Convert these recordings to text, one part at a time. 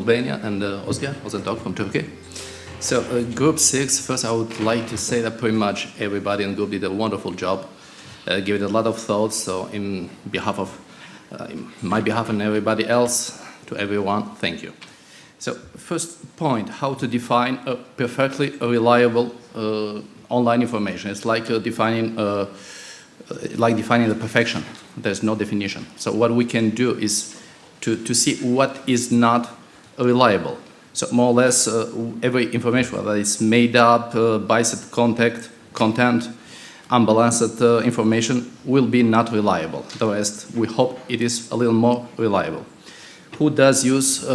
Albania, and Özge, a dog from Turkey. So Group 6, first I would like to say that pretty much everybody in the group did a wonderful job, gave it a lot of thought, so in my behalf and everybody else, to everyone, thank you. So first point, how to define a perfectly reliable online information. It's like defining the perfection. There's no definition. So what we can do is to see what is not reliable. So more or less every information, whether it's made up, biased content, unbalanced information, will be not reliable. The rest, we hope it is a little more reliable. Who does use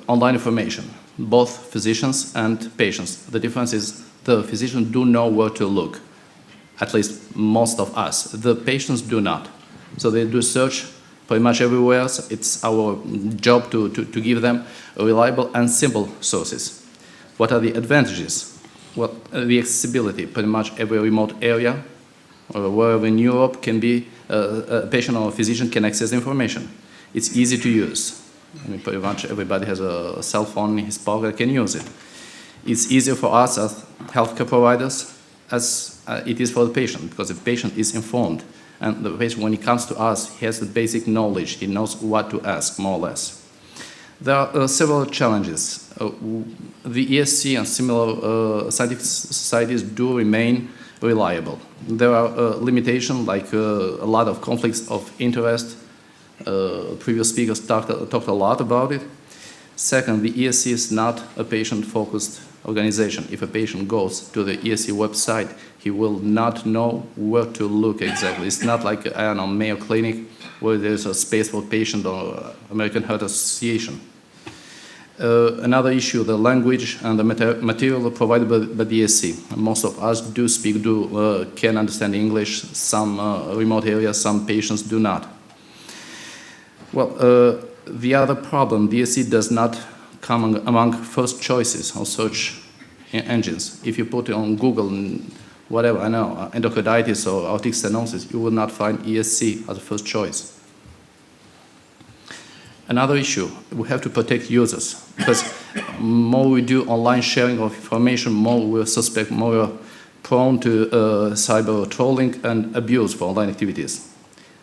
online information? Both physicians and patients. The difference is the physicians do know where to look, at least most of us. The patients do not. So they do search pretty much everywhere. So it's our job to give them reliable and simple sources. What are the advantages? Well, the accessibility. Pretty much every remote area or wherever in Europe can be, a patient or a physician can access information. It's easy to use. I mean, pretty much everybody has a cell phone in his pocket, can use it. It's easier for us as healthcare providers as it is for the patient, because the patient is informed. And the patient, when he comes to us, he has the basic knowledge. He knows what to ask, more or less. There are several challenges. The ESC and similar scientific societies do remain reliable. There are limitations, like a lot of conflicts of interest. Previous speakers talked a lot about it. Second, the ESC is not a patient-focused organization. If a patient goes to the ESC website, he will not know where to look exactly. It's not like, I don't know, Mayo Clinic, where there's a space for patient or American Heart Association. Another issue, the language and the material provided by the ESC. Most of us can understand English. Some remote areas, some patients do not. Well, the other problem, DSC does not come among first choices on search engines. If you put it on Google, whatever, I know, endocarditis or aortic stenosis, you will not find ESC as a first choice. Another issue, we have to protect users, because more we do online sharing of information, more we're suspect, more we're prone to cyber trolling and abuse for online activities.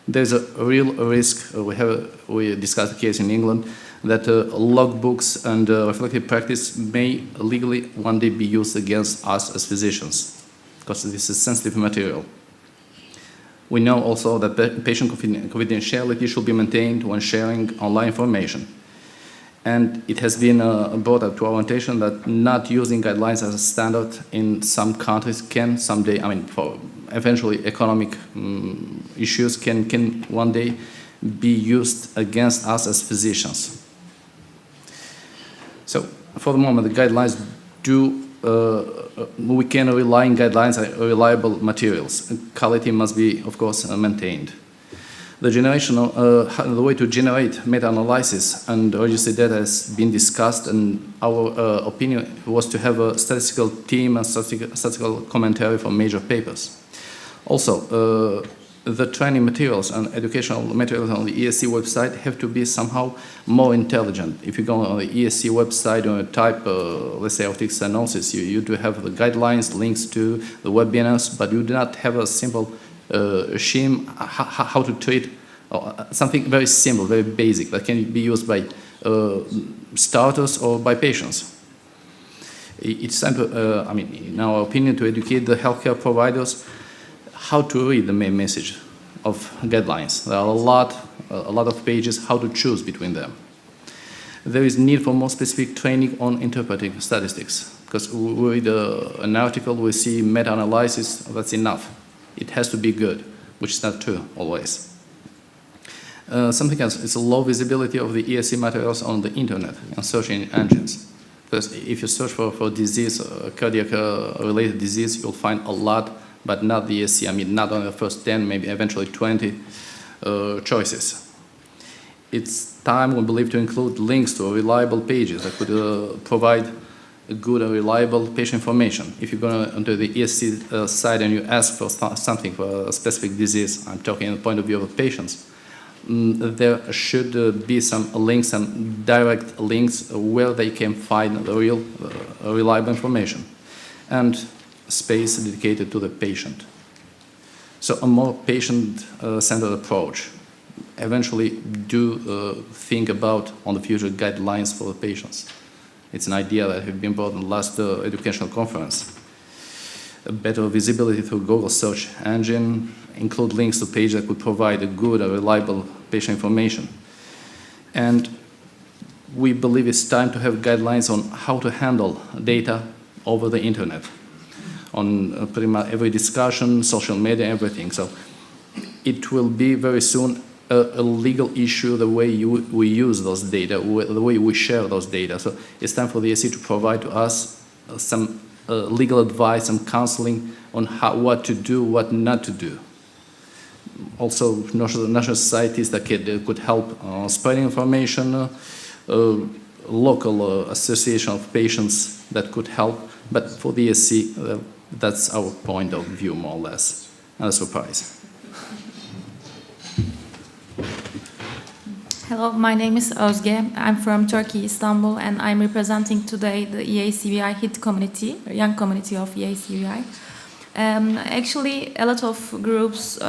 There's a real risk, we discussed the case in England, that logbooks and reflective practice may legally one day be used against us as physicians, because this is sensitive material. We know also that patient confidentiality should be maintained when sharing online information. And it has been brought up to our attention that not using guidelines as a standard in some countries can someday, for eventually economic issues, can one day be used against us as physicians. So for the moment, the guidelines we can rely on guidelines and reliable materials. Quality must be, of course, maintained. The way to generate meta-analysis and registry data has been discussed, and our opinion was to have a statistical team and statistical commentary for major papers. Also, the training materials and educational materials on the ESC website have to be somehow more intelligent. If you go on the ESC website and type, let's say, aortic stenosis, you do have the guidelines, links to the webinars, but you do not have a simple scheme, how to treat something very simple, very basic, that can be used by starters or by patients. It's time to, in our opinion, to educate the healthcare providers how to read the main message of guidelines. There are a lot of pages, how to choose between them. There is need for more specific training on interpreting statistics, because we read an article, we see meta-analysis, that's enough. It has to be good, which is not true always. Something else is a low visibility of the ESC materials on the internet and search engines. Because if you search for disease, cardiac-related disease, you'll find a lot, but not the ESC. Not on the first 10, maybe eventually 20 choices. It's time, we believe, to include links to reliable pages that could provide good and reliable patient information. If you go onto the ESC site and you ask for something for a specific disease, I'm talking from the point of view of patients, there should be some links, some direct links where they can find the real reliable information, and space dedicated to the patient. So a more patient-centered approach. Eventually do think about on the future guidelines for the patients. It's an idea that has been brought in the last educational conference. A better visibility through Google search engine, include links to pages that could provide a good and reliable patient information. And we believe it's time to have guidelines on how to handle data over the internet, on pretty much every discussion, social media, everything. So it will be very soon a legal issue, the way we use those data, the way we share those data. So it's time for the ESC to provide to us some legal advice and counseling on what to do, what not to do. Also, national societies that could help spreading information, local association of patients that could help. But for the ESC, that's our point of view, more or less. Not a surprise. Hello, my name is Özge. I'm from Turkey, Istanbul, and I'm representing today the EACVI HIT community, a young community of EACVI. Actually, a lot of groups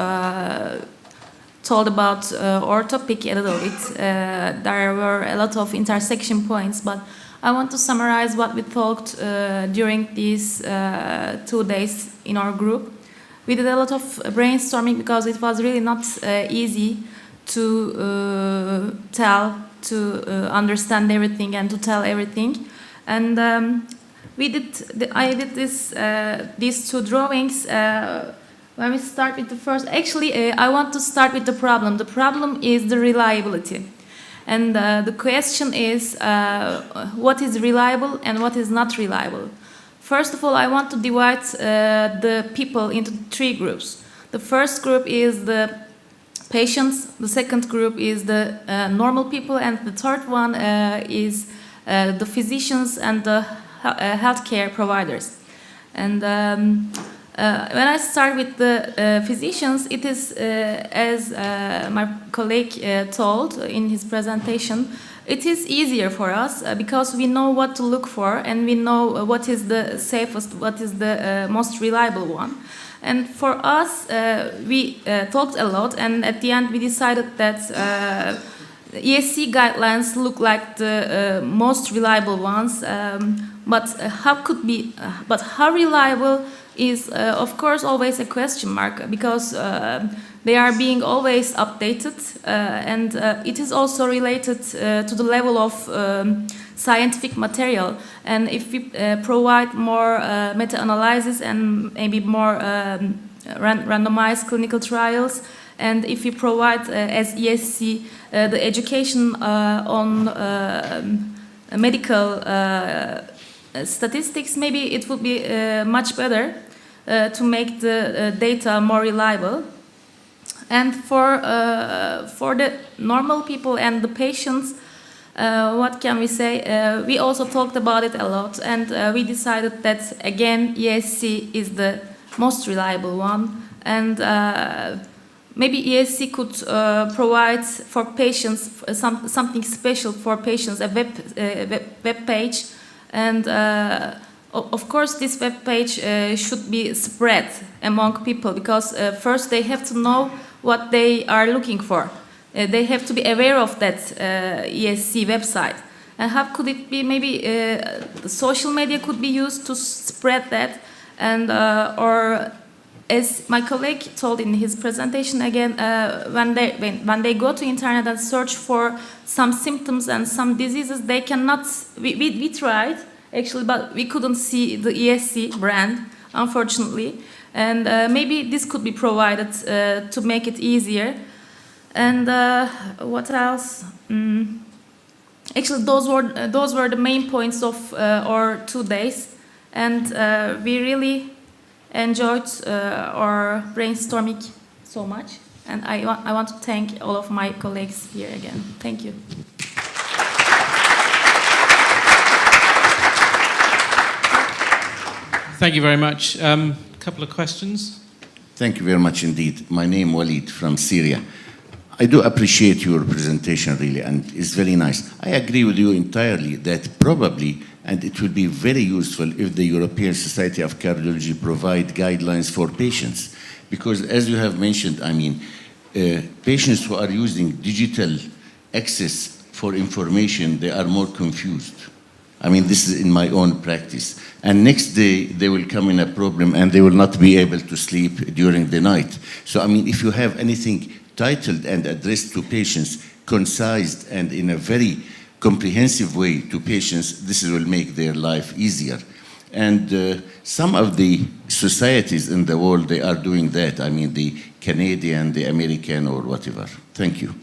told about our topic a little bit. There were a lot of intersection points, but I want to summarize what we talked during these 2 days in our group. We did a lot of brainstorming because it was really not easy to understand everything and to tell everything. And I did these 2 drawings. When we start with the first, actually, I want to start with the problem. The problem is the reliability. And the question is, what is reliable and what is not reliable? First of all, I want to divide the people into 3 groups. The first group is the patients, the second group is the normal people, and the third one is the physicians and the healthcare providers. And when I start with the physicians, it is, as my colleague told in his presentation, it is easier for us because we know what to look for and we know what is the safest, what is the most reliable one. And for us, we talked a lot, and at the end we decided that ESC guidelines look like the most reliable ones, but how reliable is of course always a question mark, because they are being always updated, and it is also related to the level of scientific material. And if we provide more meta-analysis and maybe more randomized clinical trials, and if we provide as ESC the education on medical statistics, maybe it would be much better to make the data more reliable. And for the normal people and the patients, what can we say? We also talked about it a lot, and we decided that again ESC is the most reliable one, and maybe ESC could provide for patients something special for patients, a web page. And of course, this web page should be spread among people, because first they have to know what they are looking for. They have to be aware of that ESC website. And how could it be? Maybe the social media could be used to spread that. And or as my colleague told in his presentation again, when they go to internet and search for some symptoms and some diseases, they cannot. We tried actually, but we couldn't see the ESC brand, unfortunately. And maybe this could be provided to make it easier. And what else? Actually, those were the main points of our 2 days, and we really enjoyed our brainstorming so much. And I want to thank all of my colleagues here again. Thank you. Thank you very much. Couple of questions. Thank you very much indeed. My name is Walid from Syria. I do appreciate your presentation, really, and it's very nice. I agree with you entirely that probably, and it will be very useful if the European Society of Cardiology provide guidelines for patients. Because as you have mentioned, I mean, patients who are using digital access for information, they are more confused. I mean, this is in my own practice. And next day, they will come in a problem and they will not be able to sleep during the night. So, I mean, if you have anything titled and addressed to patients, concised and in a very comprehensive way to patients, this will make their life easier. And some of the societies in the world, they are doing that. I mean, the Canadian, the American, or whatever. Thank you.